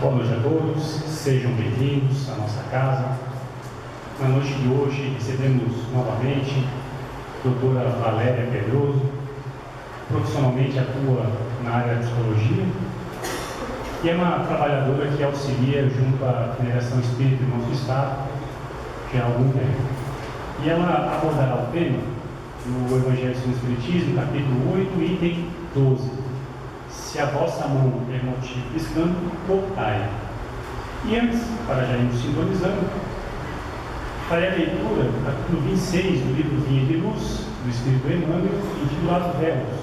Boa noite a todos, sejam bem-vindos à nossa casa. Na noite de hoje recebemos novamente a doutora Valéria Pedroso, profissionalmente atua na área de psicologia e é uma trabalhadora que auxilia junto à Federação Espírita do nosso Estado já há algum tempo. E ela abordará o tema no Evangelho segundo o Espiritismo, capítulo 8, item 12. Se a vossa mão é motivo de escândalo, cortai. E antes, para já irmos sintonizando, farei a leitura do capítulo 26 do livro Vinha de Luz, do Espírito Emmanuel, intitulado Véus.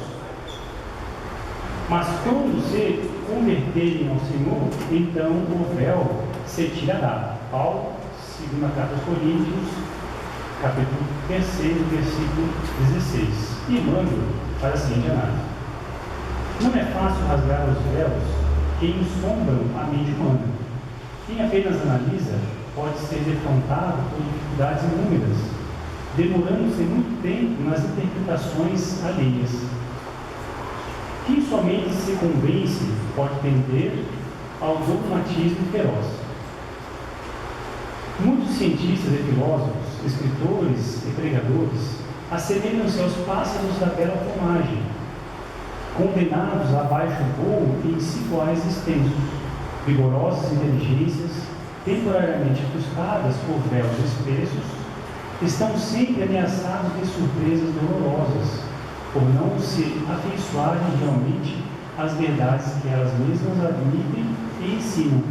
Mas quando se converterem ao Senhor, então o véu se tirará. Paulo, segunda carta aos Coríntios, capítulo 3, versículo 16. E Emmanuel faz a seguinte análise: não é fácil rasgar os véus que ensombram a mente humana. Quem apenas analisa pode ser defrontado por dificuldades inúmeras, demorando-se muito tempo nas interpretações alheias. Quem somente se convence pode tender ao dogmatismo feroz. Muitos cientistas e filósofos, escritores e pregadores assemelham-se aos pássaros da bela plumagem, condenados a baixo voo em cicloais extensos, vigorosas inteligências, temporariamente ofuscadas por véus espessos, estão sempre ameaçados de surpresas dolorosas, por não se afeiçoarem realmente às verdades que elas mesmas admitem e ensinam.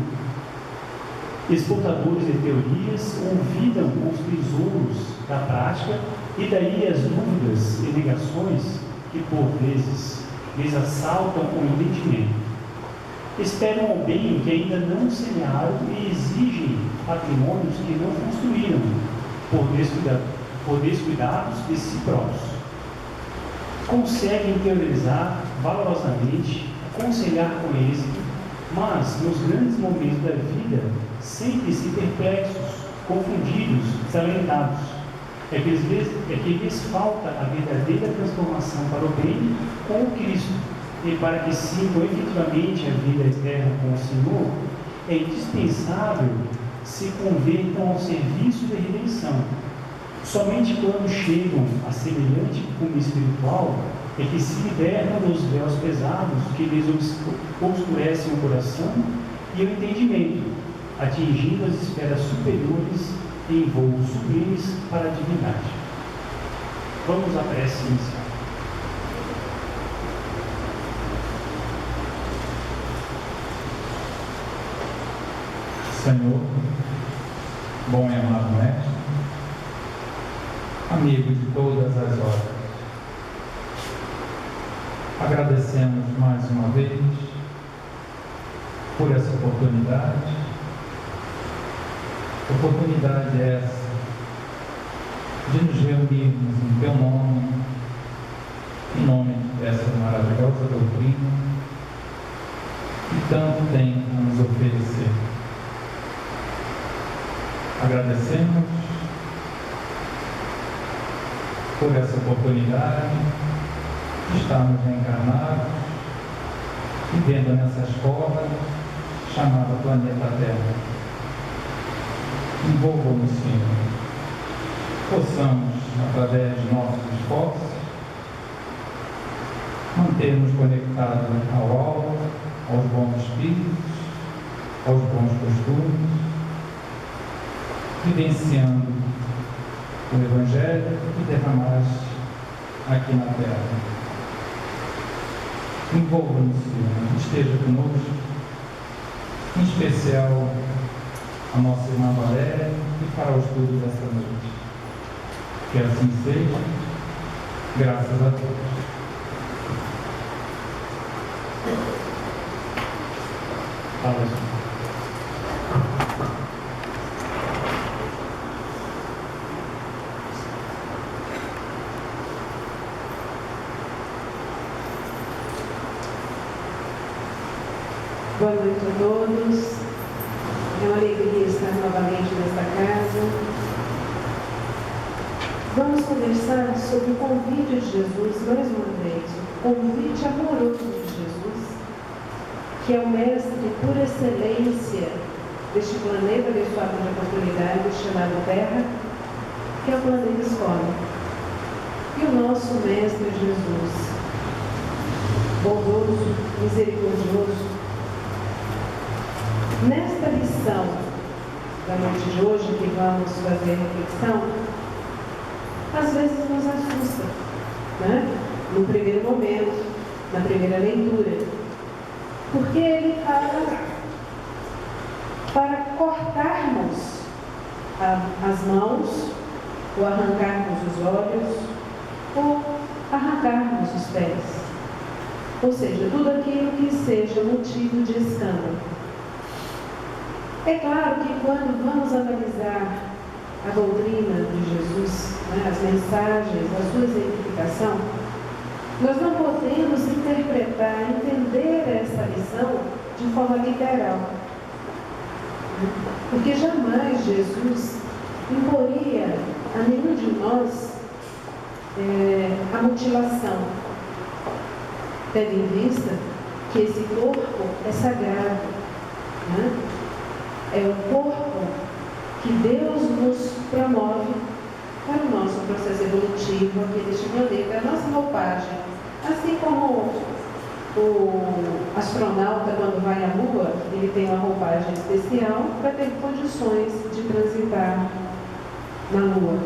Exportadores de teorias olvidam os tesouros da prática e daí as dúvidas e negações que, por vezes, lhes assaltam o entendimento. Esperam ao bem que ainda não semearam e exigem patrimônios que não construíram, por descuidados de si próprios. Conseguem teorizar valorosamente, aconselhar com êxito, mas nos grandes momentos da vida sentem-se perplexos, confundidos, desalentados. É que lhes falta a verdadeira transformação para o bem com o Cristo, e para que sintam efetivamente a vida eterna com o Senhor, é indispensável se convertam ao serviço da redenção. Somente quando chegam a semelhante cume espiritual é que se libertam dos véus pesados que lhes obscurecem o coração e o entendimento, atingindo as esferas superiores em voos sublimes para a divindade. Vamos à prece inicial. Senhor, bom e amado Mestre, amigo de todas as horas, agradecemos mais uma vez por essa oportunidade essa de nos reunirmos em Teu nome, em nome dessa maravilhosa doutrina que tanto tem a nos oferecer. Agradecemos por essa oportunidade de estarmos reencarnados, vivendo nessa escola chamada Planeta Terra. Envolva-nos, Senhor, possamos, através de nossos esforços, manter-nos conectados ao alto, aos bons espíritos, aos bons costumes, vivenciando o Evangelho que derramaste aqui na Terra. Envolva-nos, Senhor, esteja conosco, em especial a nossa irmã Valéria e para o estudo dessa noite. Que assim seja, graças a Deus. Fala, Senhor. Boa noite a todos. É uma alegria estar novamente nesta casa. Vamos conversar sobre o convite de Jesus, mais uma vez, o convite amoroso de Jesus que é o mestre por excelência deste planeta abençoado de oportunidade chamado Terra, que é o planeta escola. E o nosso mestre Jesus, bondoso, misericordioso, nesta lição da noite de hoje, que vamos fazer reflexão, às vezes nos assusta, né? No primeiro momento, na primeira leitura, porque ele fala para cortarmos as mãos, ou arrancarmos os olhos, ou arrancarmos os pés. Ou seja, tudo aquilo que seja motivo de escândalo. É claro que quando vamos analisar a doutrina de Jesus, né, as mensagens, a sua exemplificação, nós não podemos interpretar, entender essa lição de forma literal. Porque jamais Jesus imporia a nenhum de nós a mutilação, tendo em vista que esse corpo é sagrado, né? É o corpo que Deus nos promove para o nosso processo evolutivo aqui neste planeta, a nossa roupagem. Assim como o astronauta, quando vai à Lua, ele tem uma roupagem especial para ter condições de transitar na Lua.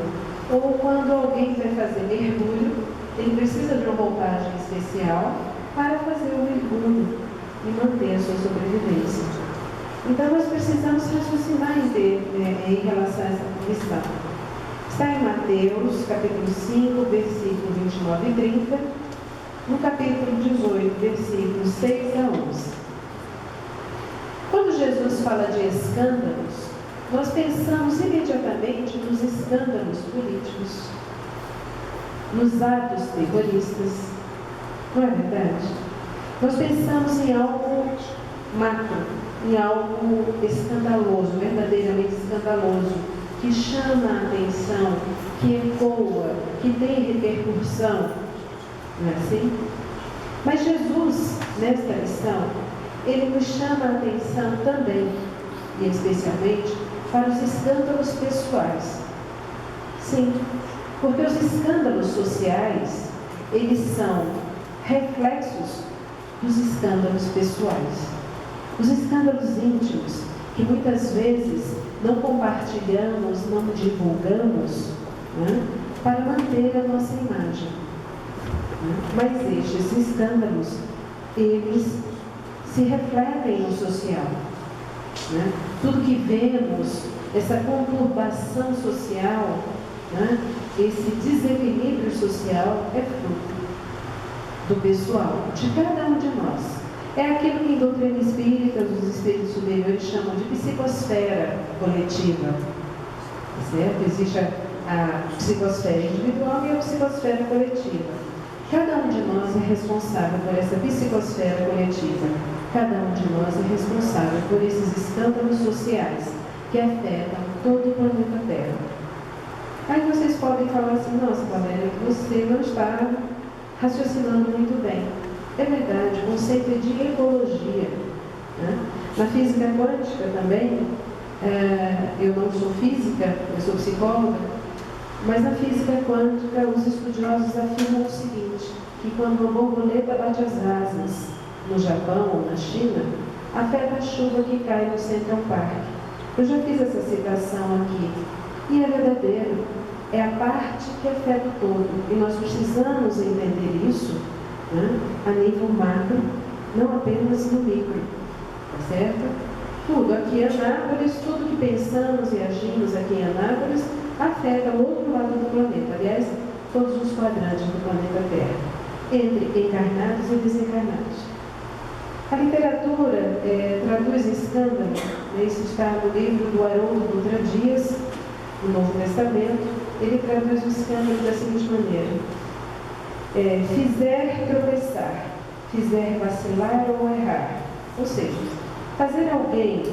Ou quando alguém vai fazer mergulho, ele precisa de uma roupagem especial para fazer o mergulho e manter a sua sobrevivência. Então, nós precisamos raciocinar em relação a essa lição. Está em Mateus, capítulo 5, versículo 29 e 30, no capítulo 18, versículos 6 a 11. Quando Jesus fala de escândalos, nós pensamos imediatamente nos escândalos políticos, nos atos terroristas, não é verdade? Nós pensamos em algo macro, em algo escandaloso, verdadeiramente escandaloso, que chama a atenção, que ecoa, que tem repercussão, não é assim? Mas Jesus, nesta lição, ele nos chama a atenção também, e especialmente, para os escândalos pessoais. Sim, porque os escândalos sociais, eles são reflexos dos escândalos pessoais. Os escândalos íntimos, que muitas vezes não compartilhamos, não divulgamos, né, para manter a nossa imagem. Né? Mas estes escândalos, eles se refletem no social. Né? Tudo que vemos, essa conturbação social, né, esse desequilíbrio social é fruto do pessoal, de cada um de nós. É aquilo que em doutrina espírita os espíritos superiores chamam de psicosfera coletiva. Certo? Existe a psicosfera individual e a psicosfera coletiva. Cada um de nós é responsável por essa psicosfera coletiva. Cada um de nós é responsável por esses escândalos sociais que afetam todo o planeta Terra. Aí vocês podem falar assim: nossa, Valéria, você não está raciocinando muito bem. É verdade, o conceito é de ecologia. Né? Na física quântica também, eu não sou física, eu sou psicóloga, mas na física quântica os estudiosos afirmam o seguinte, que quando uma borboleta bate as asas no Japão ou na China, afeta a chuva que cai no Central Park. Eu já fiz essa citação aqui, e é verdadeiro, é a parte que afeta o todo, e nós precisamos entender isso, né, a nível macro, não apenas no micro, tá certo? Tudo aqui em Anápolis, tudo que pensamos e agimos aqui em Anápolis afeta o outro lado do planeta, aliás, todos os quadrantes do planeta Terra, entre encarnados e desencarnados. A literatura traduz escândalo, né, isso está no livro do Haroldo Dutra Dias, no Novo Testamento. Ele traduz o escândalo da seguinte maneira: fizer tropeçar, fizer vacilar ou errar. Ou seja, fazer alguém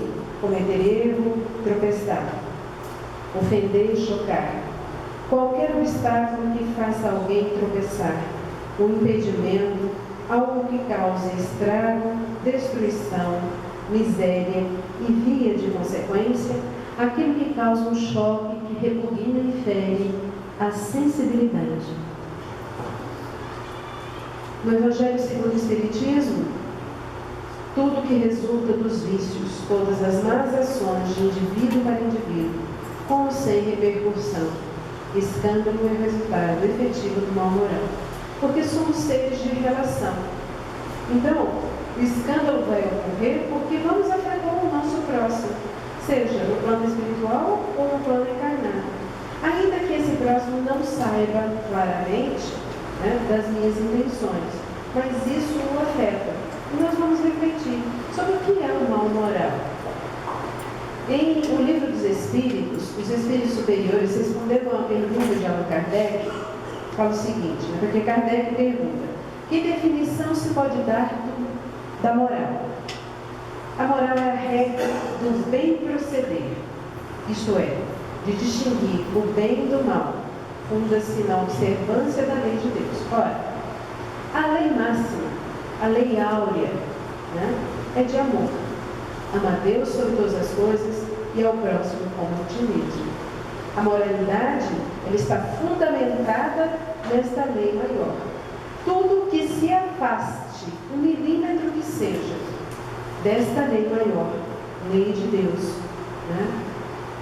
cometer erro, tropeçar, ofender, chocar. Qualquer obstáculo que faça alguém tropeçar, um impedimento, algo que cause estrago, destruição, miséria e, via de consequência, aquilo que causa um choque que repugna e fere a sensibilidade. No Evangelho segundo o Espiritismo, tudo que resulta dos vícios, todas as más ações de indivíduo para indivíduo, com ou sem repercussão, escândalo é o resultado efetivo do mal moral. Porque somos seres de relação. Então, o escândalo vai ocorrer porque vamos afetar o nosso próximo, seja no plano espiritual ou no plano encarnado. Ainda que esse próximo não saiba claramente, né, das minhas intenções, mas isso o afeta. E nós vamos refletir sobre o que é o mal moral. Em O Livro dos Espíritos, os Espíritos Superiores respondendo a uma pergunta de Allan Kardec, fala o seguinte, né, porque Kardec pergunta: que definição se pode dar da moral? A moral é a regra do bem proceder, isto é, de distinguir o bem do mal, funda-se na observância da lei de Deus. Ora, a lei máxima, a lei áurea, né, é de amor. Ama a Deus sobre todas as coisas e ao próximo como a ti mesmo. A moralidade, ela está fundamentada nesta lei maior. Tudo que se afaste, 1 milímetro que seja, desta lei maior, lei de Deus, né,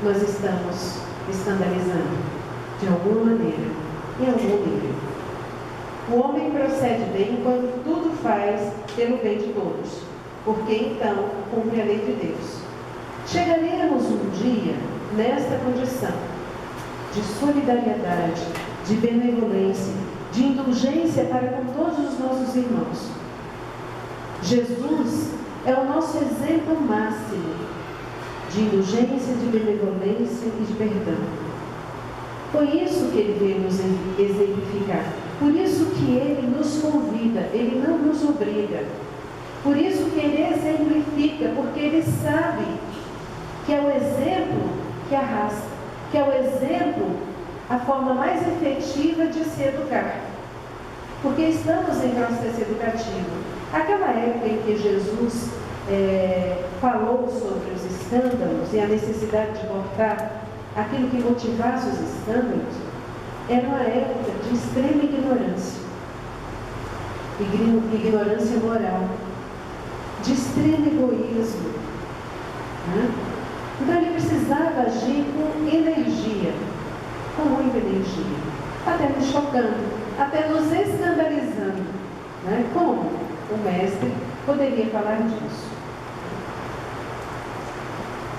nós estamos escandalizando, de alguma maneira, em algum nível. O homem procede bem quando tudo faz pelo bem de todos, porque então cumpre a lei de Deus. Chegaremos um dia nesta condição de solidariedade, de benevolência, de indulgência para com todos os nossos irmãos. Jesus é o nosso exemplo máximo de indulgência, de benevolência e de perdão. Foi isso que ele veio nos exemplificar. Por isso que ele nos convida, ele não nos obriga. Por isso que ele exemplifica, porque ele sabe que é o exemplo que arrasta, que é o exemplo, a forma mais efetiva de se educar. Porque estamos em processo educativo. Aquela época em que Jesus falou sobre os escândalos e a necessidade de cortar aquilo que motivasse os escândalos, era uma época de extrema ignorância. Ignorância moral, de extremo egoísmo, né? Então ele precisava agir com energia, com muita energia, até nos chocando, até nos escandalizando, né? Como o mestre poderia falar disso?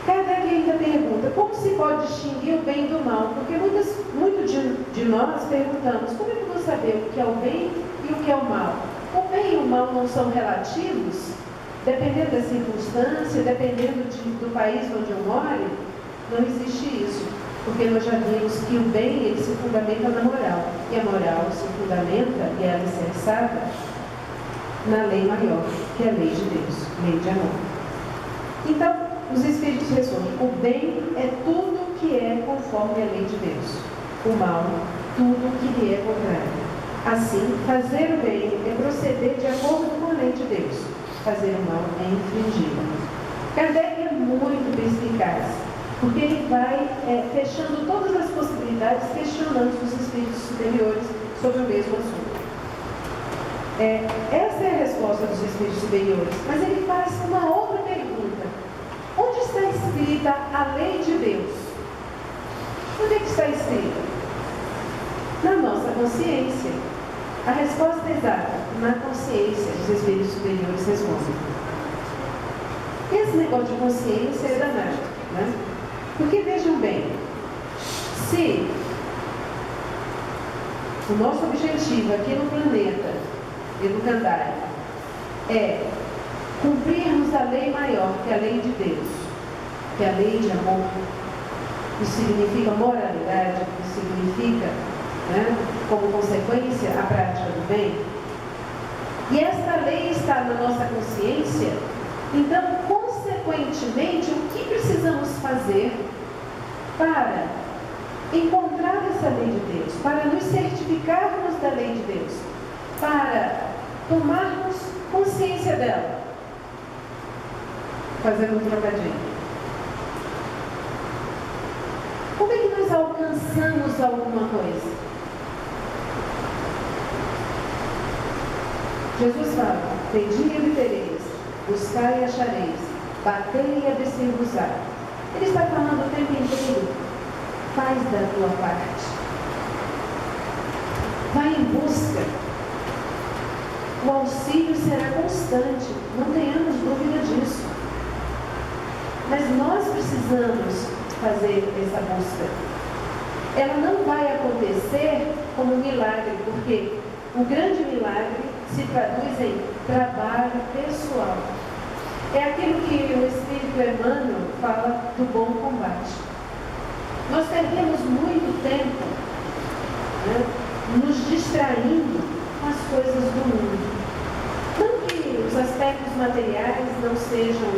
Kardec ainda pergunta: como se pode distinguir o bem do mal? Porque muitos de nós perguntamos: como é que eu vou saber o que é o bem e o que é o mal? O bem e o mal não são relativos? Dependendo da circunstância, dependendo do país onde eu moro, não existe isso. Porque nós já vimos que o bem, ele se fundamenta na moral. E a moral se fundamenta, e ela é alicerçada na lei maior, que é a lei de Deus, lei de amor. Então, os Espíritos respondem: o bem é tudo que é conforme a lei de Deus. O mal, tudo que lhe é contrário. Assim, fazer o bem é proceder de acordo com a lei de Deus. Fazer o mal é infringi-la. Kardec é muito perspicaz, porque ele vai fechando todas as possibilidades, questionando os espíritos superiores sobre o mesmo assunto. Essa é a resposta dos espíritos superiores, mas ele faz uma outra pergunta: onde está escrita a lei de Deus? Onde é que está escrita? Na nossa consciência. A resposta é exata: na consciência. Os espíritos superiores respondem. Esse negócio de consciência é danado, né? Porque vejam bem, se o nosso objetivo aqui no planeta educandário é cumprirmos a lei maior, que é a lei de Deus, que é a lei de amor, isso significa moralidade, isso significa, né, como consequência, a prática do bem. E esta lei está na nossa consciência, então, consequentemente, o que precisamos fazer para encontrar essa lei de Deus, para nos certificarmos da lei de Deus, para tomarmos consciência dela. Fazendo um trocadilho. Como é que nós alcançamos alguma coisa? Jesus fala: pedi e obtereis, buscai e achareis, batei e abrir-se-vos-á. Ele está falando o tempo inteiro: faz da tua parte. Vai em busca. O auxílio será constante, não tenhamos dúvida disso. Mas nós precisamos fazer essa busca. Ela não vai acontecer como um milagre, porque o grande milagre se traduz em trabalho pessoal. É aquilo que o Espírito Emmanuel fala do bom combate. Nós perdemos muito tempo, né, nos distraindo com as coisas do mundo. Não que os aspectos materiais não sejam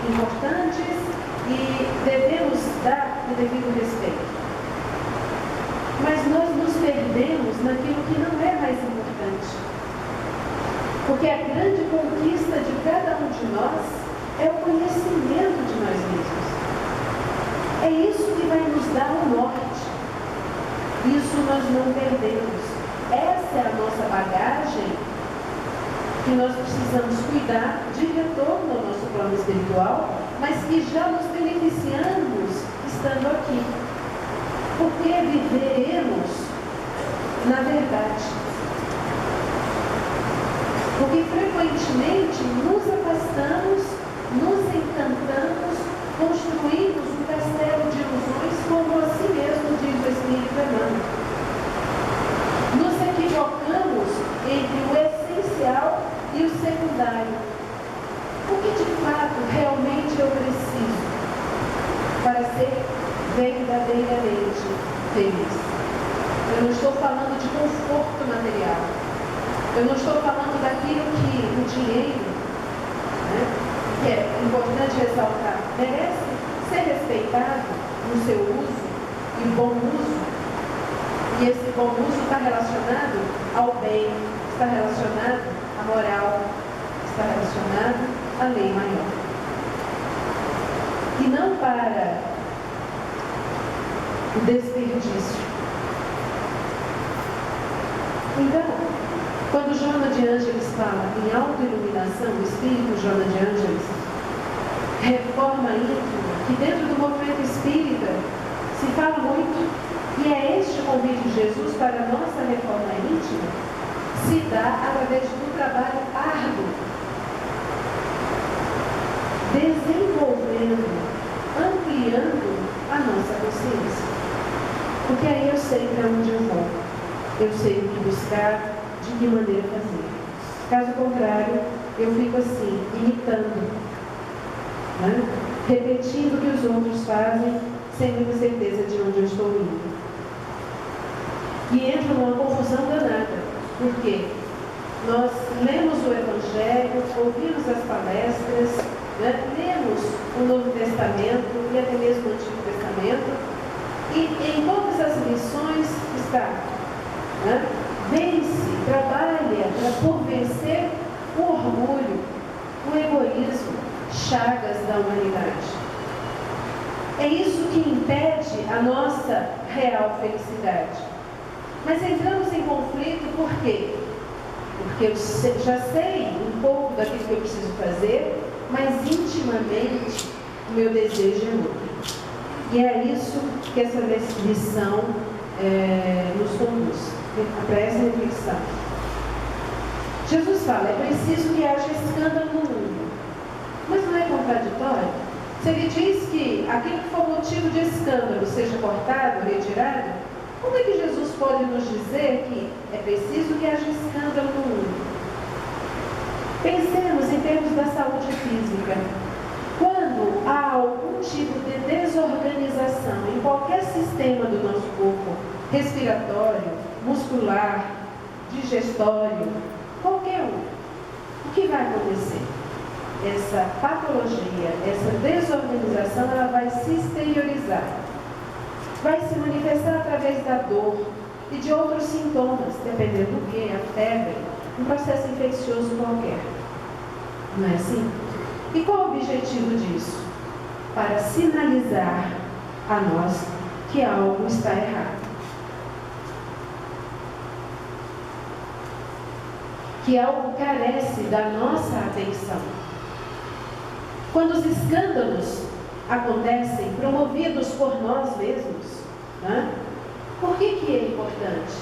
importantes e devemos dar o devido respeito. Mas nós nos perdemos naquilo que não é mais importante. Porque a grande conquista de cada um de nós é o conhecimento de nós mesmos. É isso que vai nos dar o norte. Isso nós não perdemos. Essa é a nossa bagagem que nós precisamos cuidar de retorno ao nosso plano espiritual, mas que já nos beneficiamos estando aqui. Porque viveremos na verdade. Porque frequentemente nos afastamos, nos encantamos, construímos um castelo de ilusões, como assim mesmo diz o Espírito Emmanuel. Nos equivocamos entre o essencial e o secundário. O que de fato realmente eu preciso para ser verdadeiramente feliz? Eu não estou falando de conforto material. Eu não estou falando daquilo que o dinheiro, né, que é importante ressaltar, merece ser respeitado no seu uso e bom uso. E esse bom uso está relacionado ao bem, está relacionado à moral, está relacionado à lei maior. E não para o desperdício. Então, quando Joana de Ângeles fala em autoiluminação, o espírito Joana de Ângeles, reforma íntima, que dentro do movimento espírita se fala muito, e é este o convite de Jesus para a nossa reforma íntima, se dá através do trabalho árduo, desenvolvendo, ampliando a nossa consciência. Porque aí eu sei para onde eu vou, eu sei o que buscar, de que maneira fazer. Caso contrário, eu fico assim, imitando, né? Repetindo o que os outros fazem, sem muita certeza de onde eu estou indo. E entro numa confusão danada, porque nós lemos o Evangelho, ouvimos as palestras, né? Lemos o Novo Testamento e até mesmo o Antigo Testamento, e em todas as lições está, né? Vence, trabalha por vencer o orgulho, o egoísmo, chagas da humanidade. É isso que impede a nossa real felicidade. Mas entramos em conflito por quê? Porque eu já sei um pouco daquilo que eu preciso fazer, mas intimamente o meu desejo é outro. E é isso que essa lição nos conduz. Para essa reflexão. Jesus fala: é preciso que haja escândalo no mundo. Mas não é contraditório? Se ele diz que aquilo que for motivo de escândalo seja cortado, retirado, como é que Jesus pode nos dizer que é preciso que haja escândalo no mundo? Pensemos em termos da saúde física. Quando há algum tipo de desorganização em qualquer sistema do nosso corpo, respiratório, muscular, digestório, qualquer um, o que vai acontecer? Essa patologia, essa desorganização, ela vai se exteriorizar. Vai se manifestar através da dor e de outros sintomas, dependendo do que, a febre, um processo infeccioso qualquer. Não é assim? E qual o objetivo disso? Para sinalizar a nós que algo está errado. Que algo carece da nossa atenção. Quando os escândalos acontecem promovidos por nós mesmos, né? Por que é importante?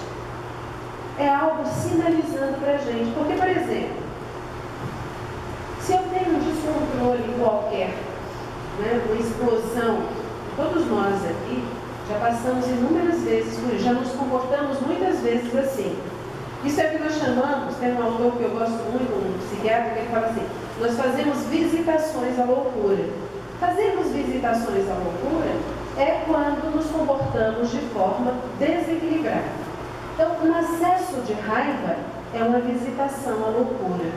É algo sinalizando para a gente. Porque, por exemplo, se eu tenho um descontrole qualquer, né, uma explosão, todos nós aqui já passamos inúmeras vezes por isso, já nos comportamos muitas vezes assim. Isso é o que nós chamamos, tem um autor que eu gosto muito, um psiquiatra, que ele fala assim: nós fazemos visitações à loucura. Fazermos visitações à loucura é quando nos comportamos de forma desequilibrada. Então, um acesso de raiva é uma visitação à loucura.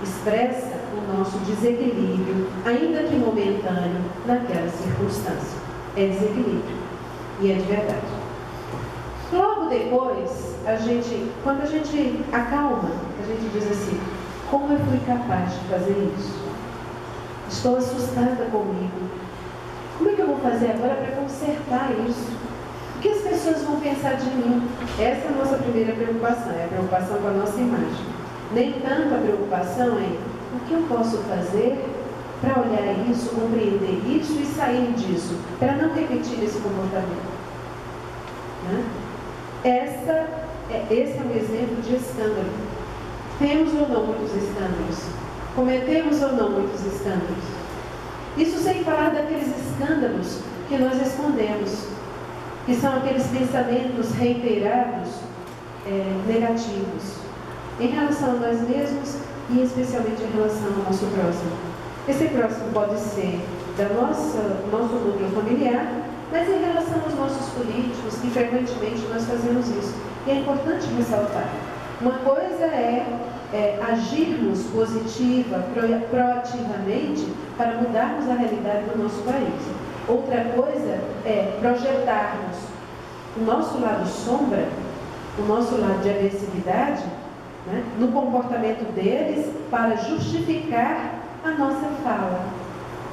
Expressa o nosso desequilíbrio, ainda que momentâneo, naquela circunstância. É desequilíbrio. E é de verdade. Logo depois, quando a gente acalma, a gente diz assim: como eu fui capaz de fazer isso? Estou assustada comigo. Como é que eu vou fazer agora para consertar isso? O que as pessoas vão pensar de mim? Essa é a nossa primeira preocupação, é a preocupação com a nossa imagem. Nem tanto a preocupação em o que eu posso fazer para olhar isso, compreender isso e sair disso, para não repetir esse comportamento. Né? Esse é um exemplo de escândalo. Temos ou não muitos escândalos? Cometemos ou não muitos escândalos? Isso sem falar daqueles escândalos que nós escondemos, que são aqueles pensamentos reiterados, negativos, em relação a nós mesmos e especialmente em relação ao nosso próximo. Esse próximo pode ser do nosso núcleo familiar, mas em relação aos nossos políticos, que frequentemente nós fazemos isso. E é importante ressaltar. Uma coisa é agirmos positiva, proativamente, para mudarmos a realidade do nosso país. Outra coisa é projetarmos o nosso lado sombra, o nosso lado de agressividade, né, no comportamento deles, para justificar a nossa fala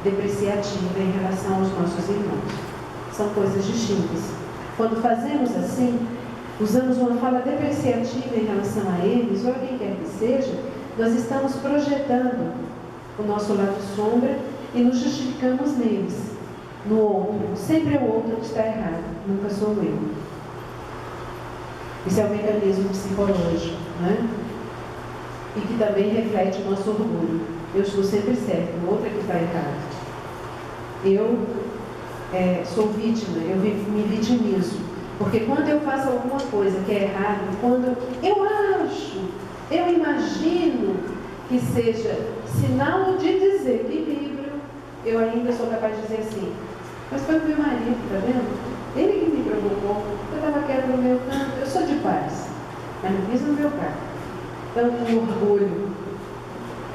depreciativa em relação aos nossos irmãos. São coisas distintas. Quando fazemos assim, usamos uma fala depreciativa em relação a eles, ou a quem quer que seja, nós estamos projetando o nosso lado sombra e nos justificamos neles, no outro. Sempre é o outro que está errado, nunca sou eu. Isso é um mecanismo psicológico, né? E que também reflete o nosso orgulho. Eu estou sempre certo, o outro é que está errado. Eu sou vítima, eu me vitimizo. Porque quando eu faço alguma coisa que é errada, quando eu imagino que seja sinal de desequilíbrio, eu ainda sou capaz de dizer assim: mas foi o meu marido, está vendo? Ele que me provocou, eu estava quieto no meu canto, eu sou de paz, mas não fiz no meu carro. Então, um orgulho.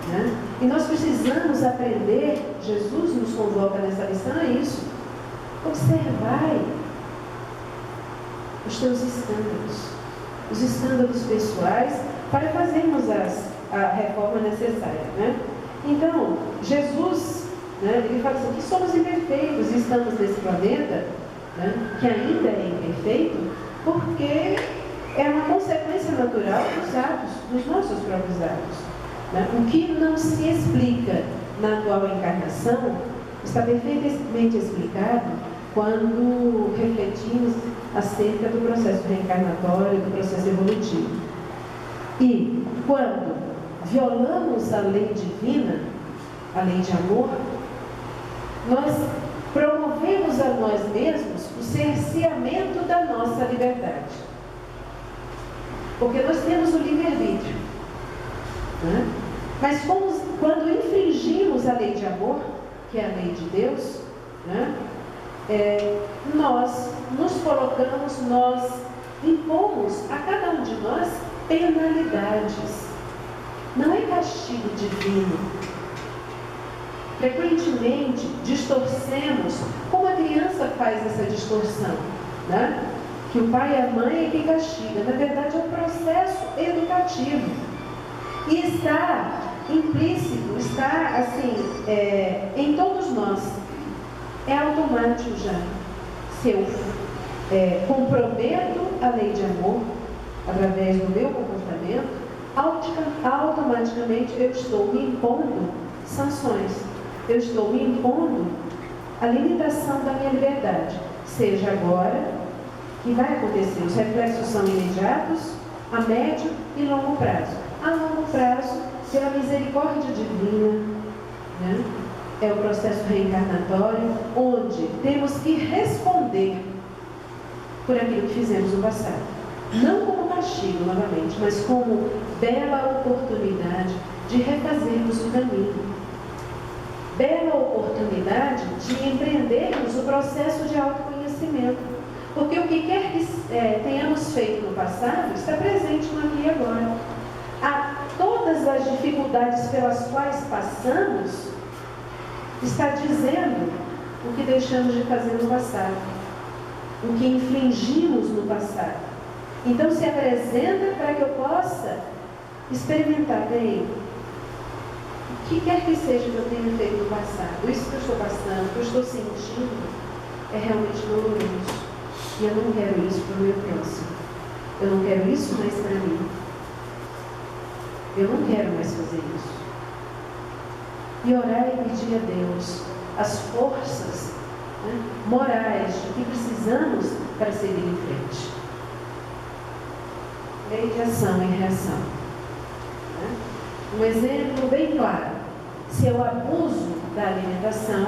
Né? E nós precisamos aprender, Jesus nos convoca nessa lição a isso. Observai os teus escândalos, os escândalos pessoais, para fazermos a reforma necessária. Né? Então, Jesus, né, ele fala assim, que somos imperfeitos e estamos nesse planeta, né, que ainda é imperfeito, porque é uma consequência natural dos atos, dos nossos próprios atos. Né? O que não se explica na atual encarnação está perfeitamente explicado quando refletimos acerca do processo reencarnatório, do processo evolutivo. E quando violamos a lei divina, a lei de amor, nós promovemos a nós mesmos o cerceamento da nossa liberdade. Porque nós temos o livre-arbítrio. Né? Mas quando infringimos a lei de amor, que é a lei de Deus, né? Nós nos colocamos, nós impomos a cada um de nós penalidades. Não é castigo divino. Frequentemente distorcemos, como a criança faz essa distorção, né? Que o pai e a mãe é quem castiga. Na verdade, é um processo educativo. E está implícito, está assim, em todos nós. É automático já. Se eu comprometo a lei de amor, através do meu comportamento, automaticamente eu estou me impondo sanções. Eu estou me impondo a limitação da minha liberdade. Seja agora, que vai acontecer. Os reflexos são imediatos, a médio e longo prazo. A longo prazo, pela misericórdia divina, né? É o processo reencarnatório, onde temos que responder por aquilo que fizemos no passado. Não como castigo, novamente, mas como bela oportunidade de refazermos o caminho. Bela oportunidade de empreendermos o processo de autoconhecimento. Porque o que quer que tenhamos feito no passado está presente no aqui e agora. Todas as dificuldades pelas quais passamos está dizendo o que deixamos de fazer no passado, o que infligimos no passado. Então se apresenta para que eu possa experimentar bem o que quer que seja que eu tenha feito no passado. Isso que eu estou passando, o que eu estou sentindo é realmente doloroso. E eu não quero isso para o meu próximo. Eu não quero isso mais para mim. Eu não quero mais fazer isso. E orar e pedir a Deus as forças, né, morais de que precisamos para seguir em frente. Lei de ação e reação. Né? Um exemplo bem claro. Se eu abuso da alimentação,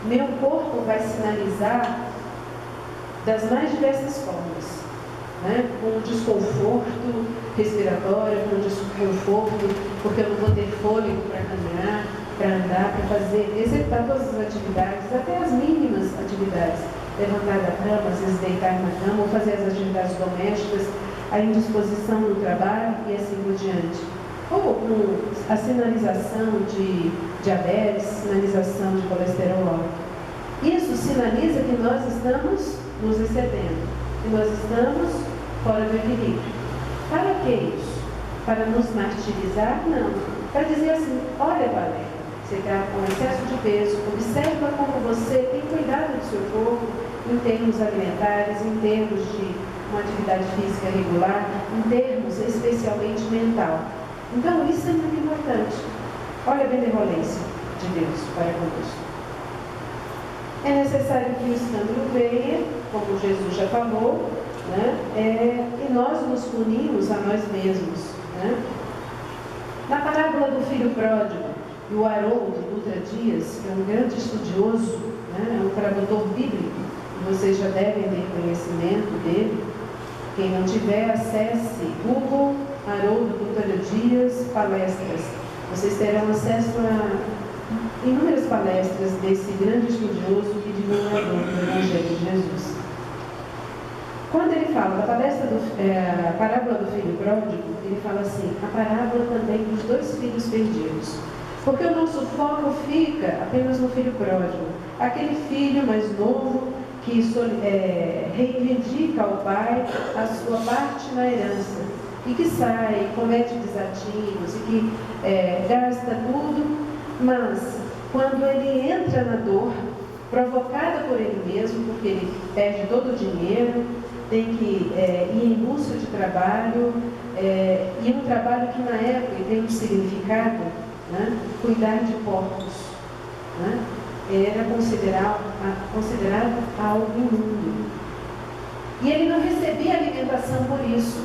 meu corpo vai sinalizar das mais diversas formas. Né? Com desconforto respiratório, com desconforto, porque eu não vou ter fôlego para caminhar, para andar, para executar todas as atividades, até as mínimas atividades. Levantar da cama, às vezes deitar na cama, ou fazer as atividades domésticas, a indisposição no trabalho e assim por diante. Ou com a sinalização de diabetes, sinalização de colesterol alto. Isso sinaliza que nós estamos nos excedendo, que nós estamos fora do equilíbrio. Para que isso? Para nos martirizar? Não. Para dizer assim, olha Valéria, você está com excesso de peso, observa como você tem cuidado do seu corpo em termos alimentares, em termos de uma atividade física regular, em termos especialmente mental. Então isso é muito importante. Olha a benevolência de Deus para conosco. É necessário que o escândalo venha, como Jesus já falou, né? E nós nos punimos a nós mesmos. Né? Na parábola do filho pródigo, o Haroldo Dutra Dias, que é um grande estudioso, né? É um tradutor bíblico, vocês já devem ter conhecimento dele. Quem não tiver, acesse Google, Haroldo Dutra Dias, palestras. Vocês terão acesso a inúmeras palestras desse grande estudioso e divulgador do Evangelho de Jesus. Quando ele fala da parábola do filho pródigo, ele fala assim, a parábola também dos 2 filhos perdidos. Porque o nosso foco fica apenas no filho pródigo, aquele filho mais novo que reivindica ao pai a sua parte na herança, e que sai, comete desatinos, e que gasta tudo, mas quando ele entra na dor, provocada por ele mesmo, porque ele perde todo o dinheiro, tem que ir em busca de trabalho, e um trabalho que na época tem um significado, né? Cuidar de porcos, né? Era considerado algo imundo. E ele não recebia alimentação por isso,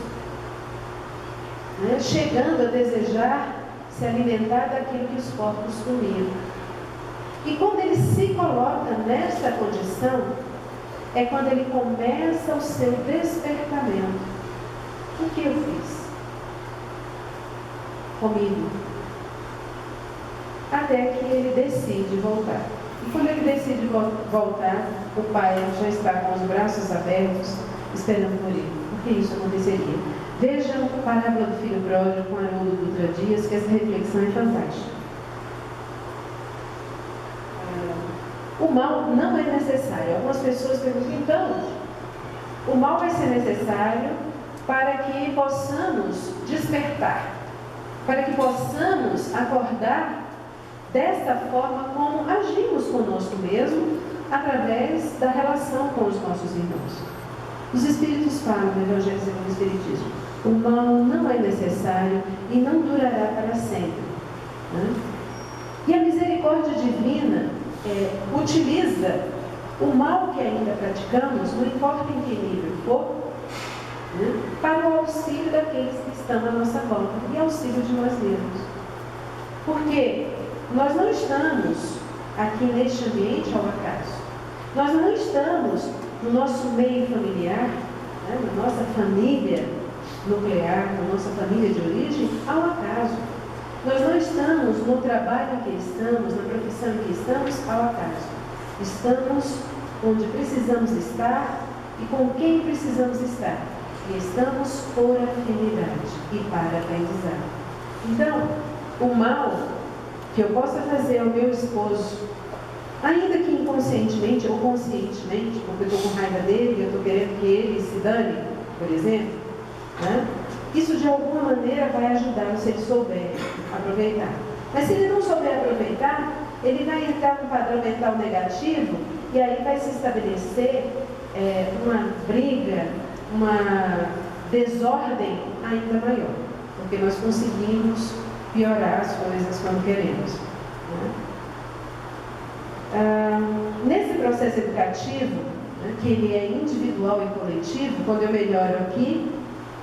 né? Chegando a desejar se alimentar daquilo que os porcos comiam. E quando ele se coloca nessa condição, é quando ele começa o seu despertamento. O que eu fiz? Comigo. Até que ele decide voltar. E quando ele decide voltar, o pai já está com os braços abertos, esperando por ele. Porque isso aconteceria. Vejam a parábola do filho pródigo com Haroldo Dutra Dias, que essa reflexão é fantástica. O mal não é necessário. Algumas pessoas perguntam, então, o mal vai ser necessário para que possamos despertar. para que possamos acordar desta forma como agimos conosco mesmo, através da relação com os nossos irmãos. Os Espíritos falam no Evangelho segundo o Espiritismo: o mal não é necessário e não durará para sempre. Né? E a misericórdia divina utiliza o mal que ainda praticamos, não importa em que nível for, né, para o auxílio daqueles que estão à nossa volta e auxílio de nós mesmos. Porque nós não estamos aqui neste ambiente ao acaso. Nós não estamos no nosso meio familiar, né, na nossa família nuclear, na nossa família de origem, ao acaso. Nós não estamos no trabalho em que estamos, na profissão em que estamos, ao acaso. Estamos onde precisamos estar e com quem precisamos estar. E estamos por afinidade e para aprendizado. Então, o mal que eu possa fazer ao meu esposo, ainda que inconscientemente ou conscientemente, porque eu estou com raiva dele e eu estou querendo que ele se dane, por exemplo, né? Isso de alguma maneira vai ajudar, se ele souber aproveitar. Mas se ele não souber aproveitar, ele vai entrar num padrão mental negativo e aí vai se estabelecer uma briga, uma desordem ainda maior, porque nós conseguimos piorar as coisas quando queremos. Né? Nesse processo educativo, né, que ele é individual e coletivo, quando eu melhoro aqui,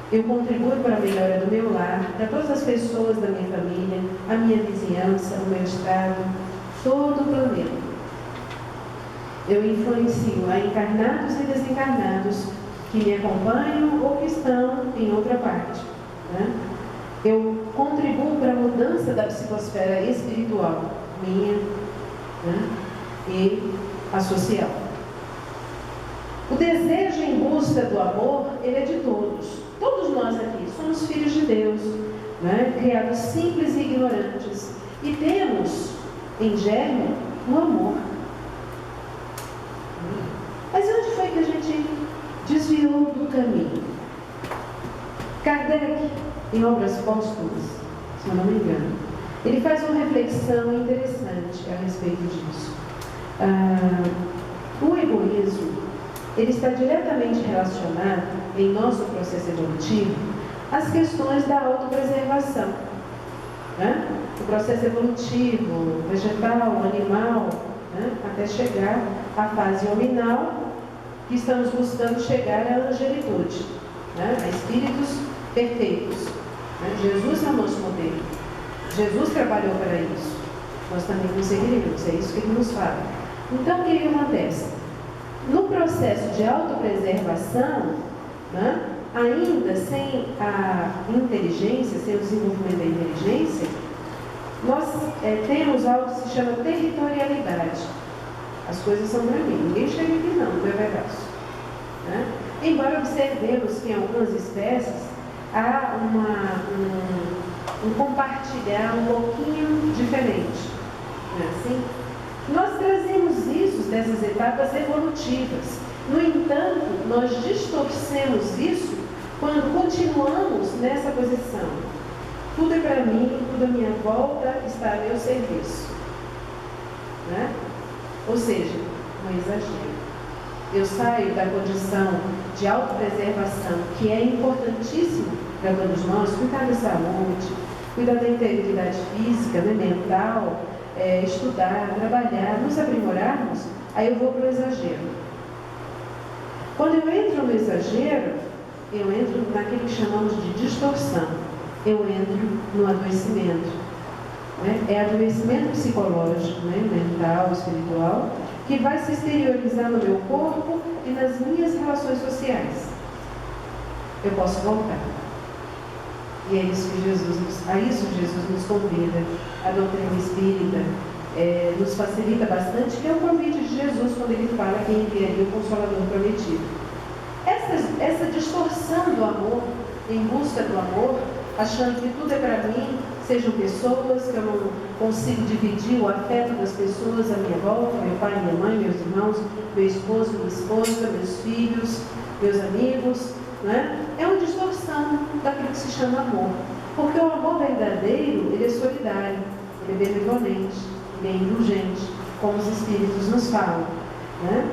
eu contribuo para a melhora do meu lar, para todas as pessoas da minha família, a minha vizinhança, o meu estado, todo o planeta. Eu influencio a encarnados e desencarnados que me acompanham ou que estão em outra parte. Né? Eu contribuo para a mudança da psicosfera espiritual minha, né, e a social. O desejo em busca do amor, ele é de todos. Todos nós aqui somos filhos de Deus, né, criados simples e ignorantes. E temos em germe o amor. Mas onde foi que a gente desviou do caminho? Kardec, em Obras Póstumas, se eu não me engano, ele faz uma reflexão interessante a respeito disso. O egoísmo, ele está diretamente relacionado, em nosso processo evolutivo, às questões da autopreservação. Né? O processo evolutivo, vegetal, animal, né? Até chegar à fase hominal, que estamos buscando chegar à angelitude, né? A espíritos perfeitos. Né? Jesus é o nosso modelo. Jesus trabalhou para isso. Nós também conseguiremos, é isso que ele nos fala. Então, o que acontece? No processo de autopreservação, né, ainda sem a inteligência, sem o desenvolvimento da inteligência, nós temos algo que se chama territorialidade. As coisas são para mim, ninguém chega aqui não, meu pedaço. Né? Embora observemos que em algumas espécies há um compartilhar um pouquinho diferente. Não é assim? Nós trazemos isso dessas etapas evolutivas. No entanto, nós distorcemos isso quando continuamos nessa posição. Tudo é para mim, tudo à minha volta está a meu serviço. Né? Ou seja, um exagero. Eu saio da condição de autopreservação, que é importantíssimo para todos nós, cuidar da saúde, cuidar da integridade física, né, mental, estudar, trabalhar, nos aprimorarmos, aí eu vou para o exagero. Quando eu entro no exagero, eu entro naquilo que chamamos de distorção. Eu entro no adoecimento. Né? É adoecimento psicológico, né? Mental, espiritual, que vai se exteriorizar no meu corpo e nas minhas relações sociais. Eu posso voltar. E é isso que Jesus nos convida. A doutrina espírita nos facilita bastante, que é o convite de Jesus quando ele fala que enviaria o Consolador prometido. Essa distorção do amor, em busca do amor, achando que tudo é para mim, sejam pessoas, que eu não consigo dividir o afeto das pessoas à minha volta, meu pai, minha mãe, meus irmãos, meu esposo, minha esposa, meus filhos, meus amigos, né? É uma distorção daquilo que se chama amor. Porque o amor verdadeiro, ele é solidário, ele é benevolente, ele é indulgente, como os Espíritos nos falam, né?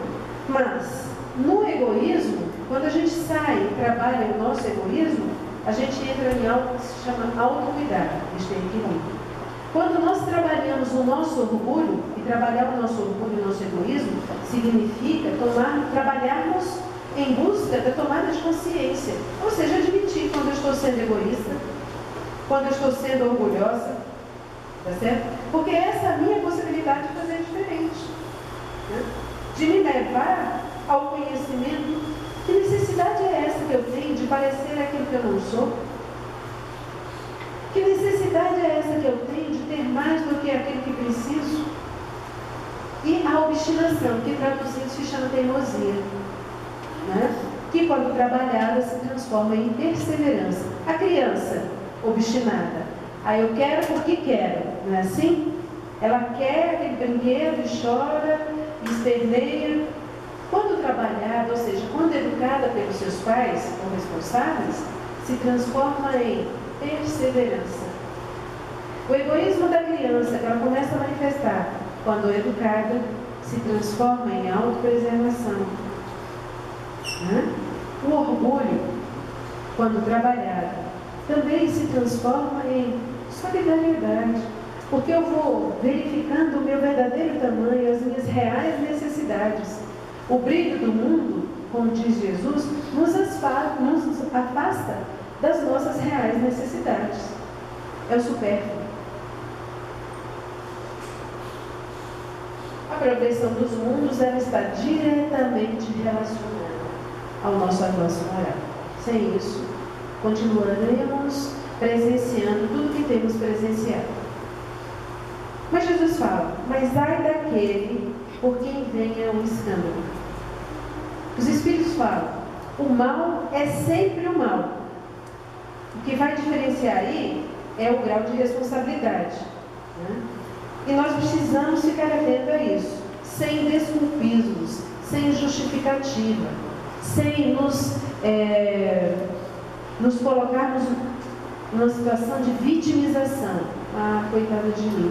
Mas, no egoísmo, quando a gente sai e trabalha o nosso egoísmo, a gente entra em algo que se chama autocuidado, este equilíbrio. Quando nós trabalhamos o nosso orgulho, e trabalhar o nosso orgulho e o nosso egoísmo, significa trabalharmos em busca da tomada de consciência. Ou seja, admitir quando eu estou sendo egoísta, quando eu estou sendo orgulhosa, tá certo? Porque essa é a minha possibilidade de fazer diferente, né? De me levar ao conhecimento. Que necessidade é essa que eu tenho de parecer aquilo que eu não sou? Que necessidade é essa que eu tenho de ter mais do que aquilo que preciso? E a obstinação, que traduzindo se chama teimosia, né? Que quando trabalhada se transforma em perseverança. A criança obstinada, eu quero porque quero, não é assim? Ela quer aquele brinquedo e chora, esperneia. Quando trabalhada, ou seja, quando educada pelos seus pais ou responsáveis, se transforma em perseverança. O egoísmo da criança, que ela começa a manifestar, quando educada, se transforma em autopreservação. O orgulho, quando trabalhado, também se transforma em solidariedade, porque eu vou verificando o meu verdadeiro tamanho, as minhas reais necessidades. O brilho do mundo, como diz Jesus, nos afasta das nossas reais necessidades. É o supérfluo. A progressão dos mundos ela está diretamente relacionada ao nosso avanço moral. Sem isso, continuaremos presenciando tudo que temos presenciado. Mas Jesus fala, mas ai daquele por quem venha um escândalo. Os Espíritos falam, o mal é sempre o mal. O que vai diferenciar aí é o grau de responsabilidade, né? E nós precisamos ficar atentos a isso, sem desculpismos, sem justificativa, sem nos colocarmos numa situação de vitimização. Coitada de mim,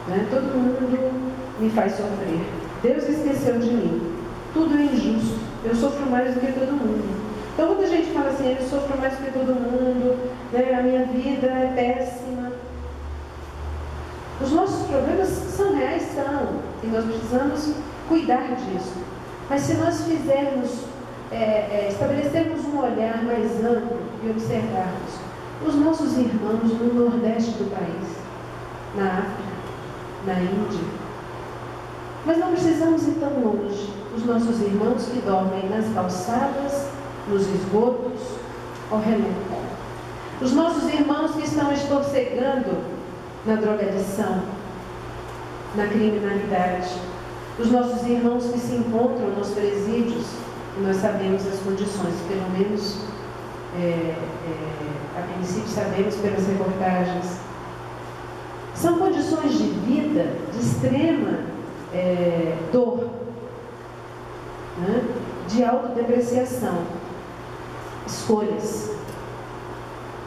né? Todo mundo me faz sofrer. Deus esqueceu de mim. Tudo é injusto. Eu sofro mais do que todo mundo. Então, quando a gente fala assim, eu sofro mais do que todo mundo, né? A minha vida é péssima. Os nossos problemas são reais, são. E nós precisamos cuidar disso. Mas se nós fizermos, estabelecermos um olhar mais amplo e observarmos os nossos irmãos no nordeste do país, na África, na Índia, mas não precisamos ir tão longe. Os nossos irmãos que dormem nas calçadas, nos esgotos, ao relento. Os nossos irmãos que estão estorcegando na drogadição, na criminalidade. Os nossos irmãos que se encontram nos presídios, e nós sabemos as condições, pelo menos a princípio sabemos pelas reportagens. São condições de vida de extrema dor, né? De autodepreciação, escolhas.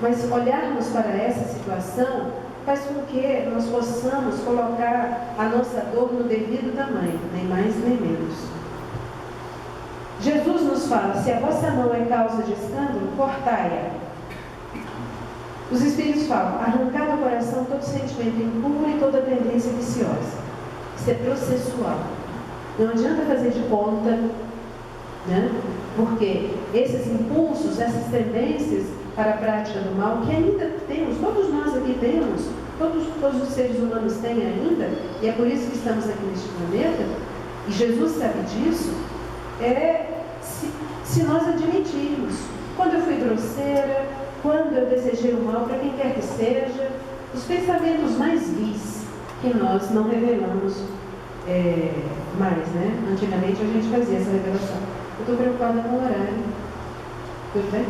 Mas olharmos para essa situação faz com que nós possamos colocar a nossa dor no devido tamanho, nem mais nem menos. Jesus nos fala, se a vossa mão é causa de escândalo, cortai-a. Os Espíritos falam, arrancar do coração todo sentimento impuro e toda tendência viciosa. Isso é processual. Não adianta fazer de conta, né? Porque esses impulsos, essas tendências para a prática do mal, que ainda temos, todos nós aqui temos, todos os seres humanos têm ainda, e é por isso que estamos aqui neste planeta, e Jesus sabe disso, se nós admitirmos, quando eu fui grosseira, quando eu desejei o mal para quem quer que seja, os pensamentos mais vis, que nós não revelamos mais, né? Antigamente a gente fazia essa revelação. Eu estou preocupada com o horário. Tudo bem?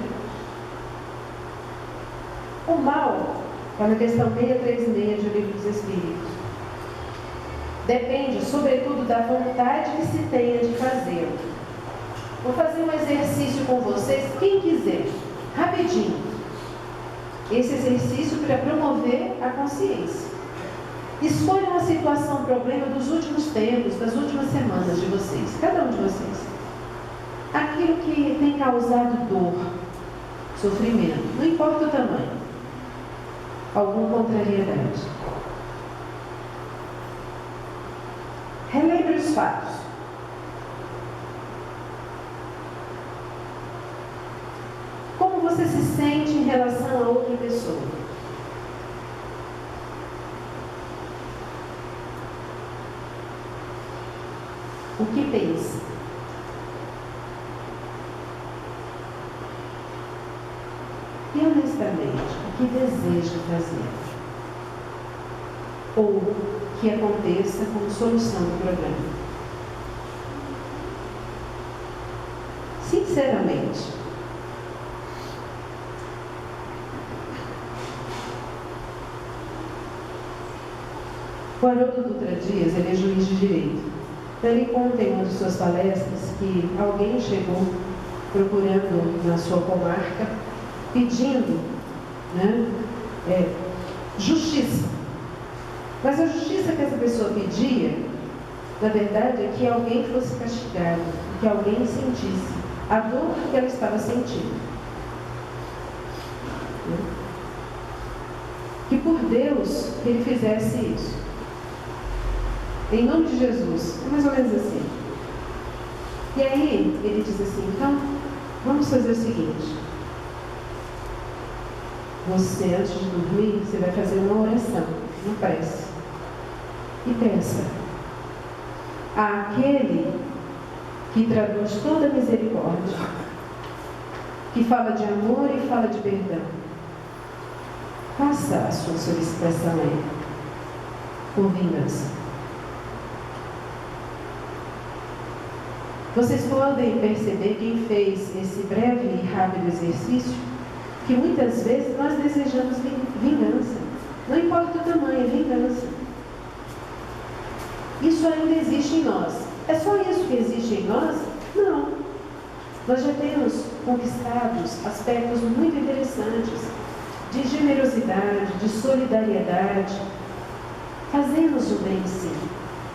O mal, está na questão 636 do Livro dos Espíritos, depende, sobretudo, da vontade que se tenha de fazê-lo. Vou fazer um exercício com vocês, quem quiser, rapidinho. esse exercício para promover a consciência. Escolha uma situação, problema dos últimos tempos, das últimas semanas de vocês, cada um de vocês. Aquilo que tem causado dor, sofrimento, não importa o tamanho, alguma contrariedade. Relembre os fatos. Como você se sente em relação a outra pessoa? O que pensa? E honestamente, o que deseja fazer? Ou que aconteça como solução do problema? Sinceramente, o Haroldo Dutra Dias, ele é juiz de direito. Ele conta em uma de suas palestras que alguém chegou procurando na sua comarca, pedindo, justiça. Mas a justiça que essa pessoa pedia, na verdade, é que alguém fosse castigado, que alguém sentisse a dor que ela estava sentindo. Que por Deus ele fizesse isso. Em nome de Jesus, é mais ou menos assim. E aí, ele diz assim, então, vamos fazer o seguinte. Você, antes de dormir, você vai fazer uma oração, uma prece. E peça àquele que traduz toda a misericórdia, que fala de amor e fala de perdão. Faça a sua solicitação a ele, por vingança. Vocês podem perceber, quem fez esse breve e rápido exercício, que muitas vezes nós desejamos vingança. Não importa o tamanho, vingança. Isso ainda existe em nós. É só isso que existe em nós? Não. Nós já temos conquistado aspectos muito interessantes de generosidade, de solidariedade. Fazemos o bem sim,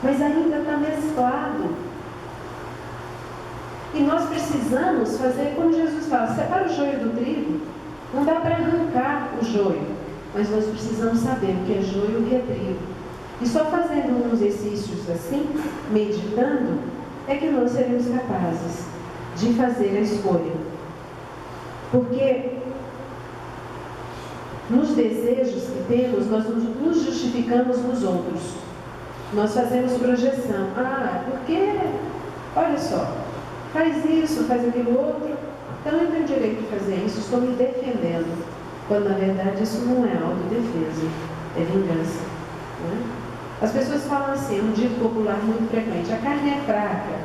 mas ainda está mesclado. E nós precisamos fazer como Jesus fala, separa o joio do trigo. Não dá para arrancar o joio, mas nós precisamos saber o que é joio e o que é trigo. E só fazendo uns exercícios assim, meditando, é que nós seremos capazes de fazer a escolha. Porque nos desejos que temos, nós nos justificamos nos outros. Nós fazemos projeção. Porque, olha só, faz isso, faz aquilo outro, então eu tenho direito de fazer isso, estou me defendendo. Quando na verdade isso não é autodefesa, é vingança. As pessoas falam assim, um dito popular muito frequente, a carne é fraca.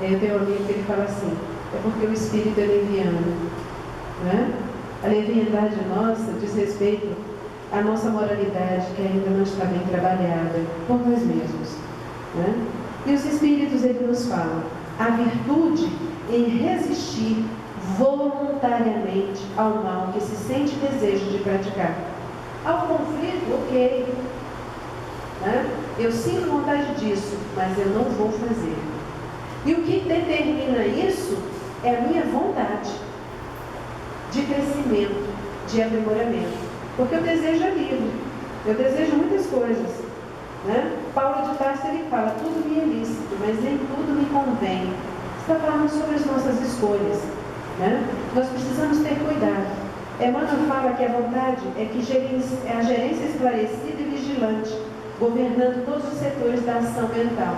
Eu tenho um amigo que ele fala assim, é porque o espírito é leviano. A leviandade nossa diz respeito à nossa moralidade, que ainda não está bem trabalhada por nós mesmos. E os espíritos, eles nos falam, a virtude em resistir voluntariamente ao mal que se sente desejo de praticar. Ao conflito, ok. Eu sinto vontade disso, mas eu não vou fazer. E o que determina isso é a minha vontade de crescimento, de aprimoramento. Porque o desejo é livre. Eu desejo muitas coisas. Paulo de Tarso, ele fala, tudo me é lícito, mas nem tudo me convém. Está falando sobre as nossas escolhas. Nós precisamos ter cuidado. Emmanuel fala que a vontade é a gerência esclarecida e vigilante, governando todos os setores da ação mental.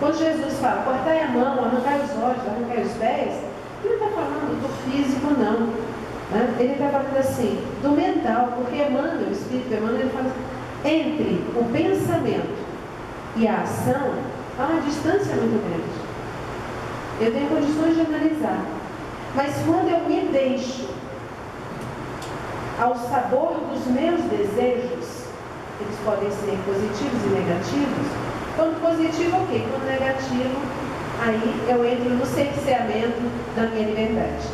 Quando Jesus fala, cortai a mão, arrancai os olhos, arrancai os pés, ele não está falando do físico, não. Ele está falando assim, do mental, porque Emmanuel, o Espírito Emmanuel, ele fala assim, entre o pensamento e a ação, há uma distância muito grande. Eu tenho condições de analisar. Mas quando eu me deixo ao sabor dos meus desejos, eles podem ser positivos e negativos. Quando positivo, ok. Quando negativo, aí eu entro no cerceamento da minha liberdade.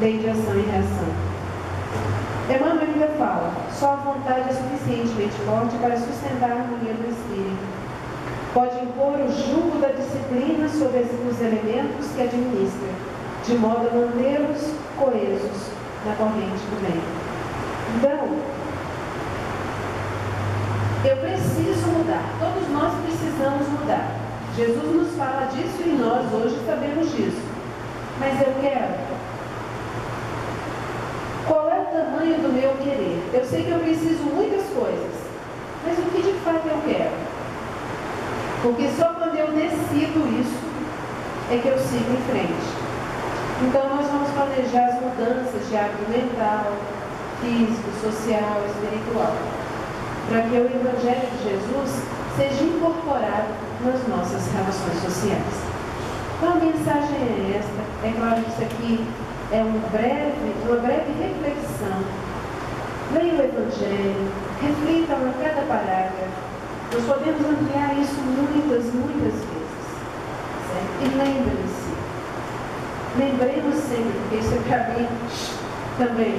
Lei de ação e reação. Emmanuel ainda fala: só a vontade é suficientemente forte para sustentar a harmonia do espírito. Pode impor o jugo da disciplina sobre os elementos que administra, de modo a mantê-los coesos na corrente do bem. Então, eu preciso mudar. Todos nós precisamos mudar. Jesus nos fala disso e nós hoje sabemos disso. Mas eu quero. Qual é o tamanho do meu querer? Eu sei que eu preciso muitas coisas, mas o que de fato eu quero? Porque só quando eu decido isso é que eu sigo em frente. Então nós vamos planejar as mudanças de hábito mental, físico, social, espiritual, para que o Evangelho de Jesus seja incorporado nas nossas relações sociais. Então a mensagem é esta. É claro que isso aqui é uma breve reflexão. Leia o Evangelho, reflitam a cada parágrafo. Nós podemos ampliar isso muitas vezes. Certo? E lembremos sempre, porque isso é para mim também,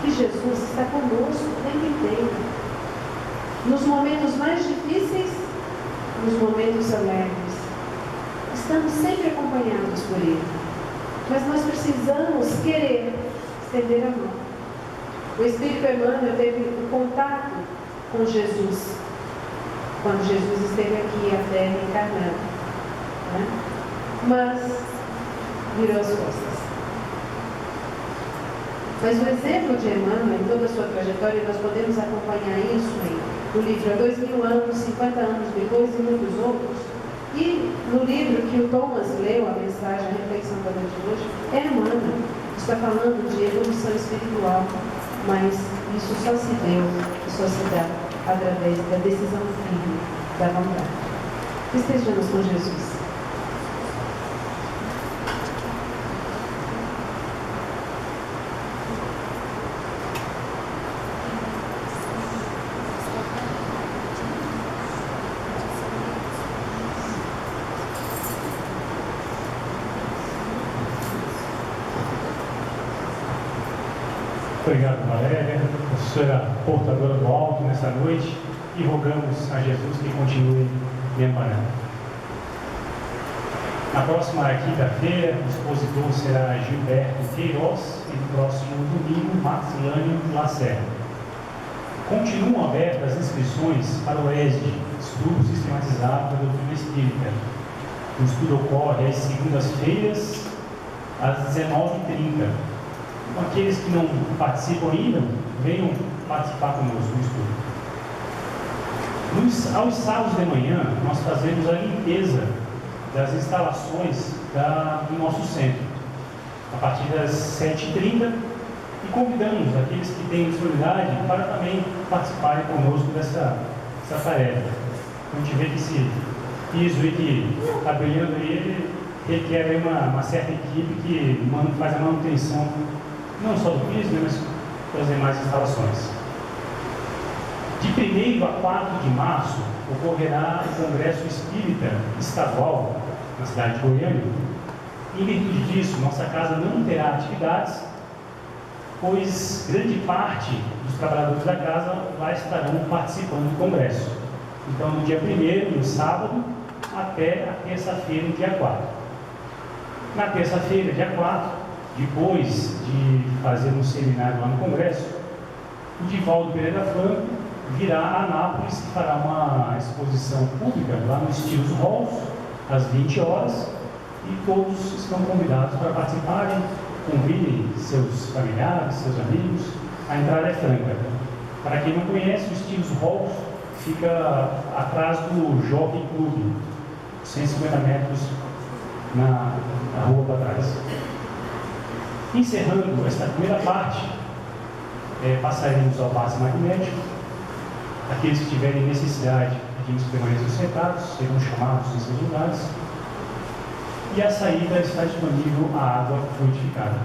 que Jesus está conosco o tempo inteiro. Nos momentos mais difíceis, nos momentos alegres. Estamos sempre acompanhados por Ele. Mas nós precisamos querer estender a mão. O Espírito Emmanuel teve um contato com Jesus, quando Jesus esteve aqui à Terra encarnado. Né? Mas virou as costas. Mas o exemplo de Emmanuel, em toda a sua trajetória, nós podemos acompanhar isso no livro Há 2000 anos, 50 anos depois e muitos outros. E no livro que o Thomas leu, a mensagem, a reflexão da noite de hoje, é Emmanuel. Está falando de evolução espiritual, mas isso só se deu e só se dá através da decisão firme da vontade. Estejamos com Jesus. Obrigado, Valéria, professora portadora do alto nessa noite, e rogamos a Jesus que continue me amparando. Na próxima quinta-feira, o expositor será Gilberto Queiroz e no próximo domingo, Maxilânio Lacerda. Continuam abertas as inscrições para o ESD, Estudo Sistematizado da Doutrina Espírita. O estudo ocorre às segundas-feiras, às 19h30. Aqueles que não participam ainda, venham participar conosco no estudo. Aos sábados de manhã, nós fazemos a limpeza das instalações do nosso centro, a partir das 7h30, e convidamos aqueles que têm disponibilidade para também participarem conosco dessa tarefa. A gente vê que esse piso aí que está brilhando aí, ele requer uma certa equipe que faz a manutenção não só do piso, mas das demais instalações. De 1º a 4 de março, ocorrerá o Congresso Espírita Estadual na cidade de Goiânia. Em virtude disso, nossa casa não terá atividades, pois grande parte dos trabalhadores da casa lá estarão participando do Congresso. Então, no dia 1º, no sábado, até a terça-feira, dia 4. Na terça-feira, dia 4, depois de fazer um seminário lá no Congresso, o Divaldo Pereira Franco virá a Anápolis e fará uma exposição pública lá no Estilos Halls, às 20 horas, e todos estão convidados para participarem. Convidem seus familiares, seus amigos. A entrada é franca. Para quem não conhece, o Estilos Halls fica atrás do Jockey Club, 150 metros na rua para trás. Encerrando esta primeira parte, passaremos ao passe magnético. Aqueles que tiverem necessidade, pedimos que permaneçam sentados, serão chamados em seus lugares. E a saída está disponível a água fluidificada.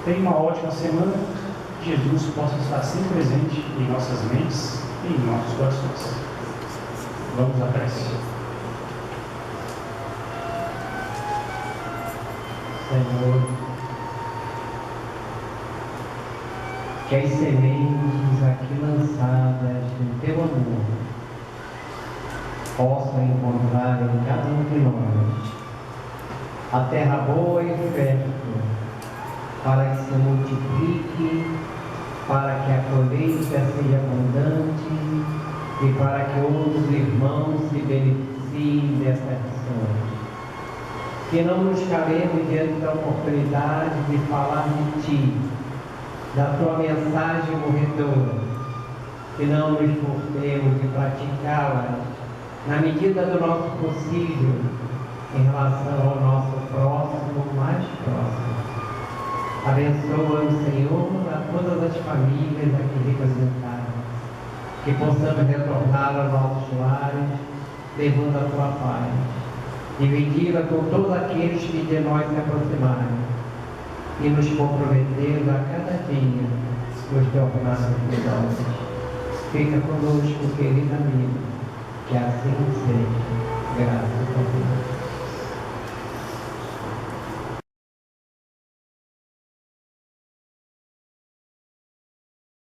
Tenha uma ótima semana. Que Jesus possa estar sempre presente em nossas mentes e em nossos corações. Vamos à prece. Senhor, que as sementes aqui lançadas no teu amor possam encontrar em cada um de nós a terra boa e fértil, para que se multiplique, para que a colheita seja abundante e para que outros irmãos se beneficiem dessas ações. Que não nos calemos diante da oportunidade de falar de Ti, da Tua mensagem morredora, que não nos furtemos de praticá-la na medida do nosso possível em relação ao nosso próximo mais próximo. Abençoa-nos, Senhor, a todas as famílias aqui representadas, que possamos retornar aos nossos lares, levando a Tua paz, dividida com todos aqueles que de nós se aproximarem, e nos comprometendo a cada dia nos tornarmos melhores. Fica conosco, querido amigo, que assim seja. Graças a Deus.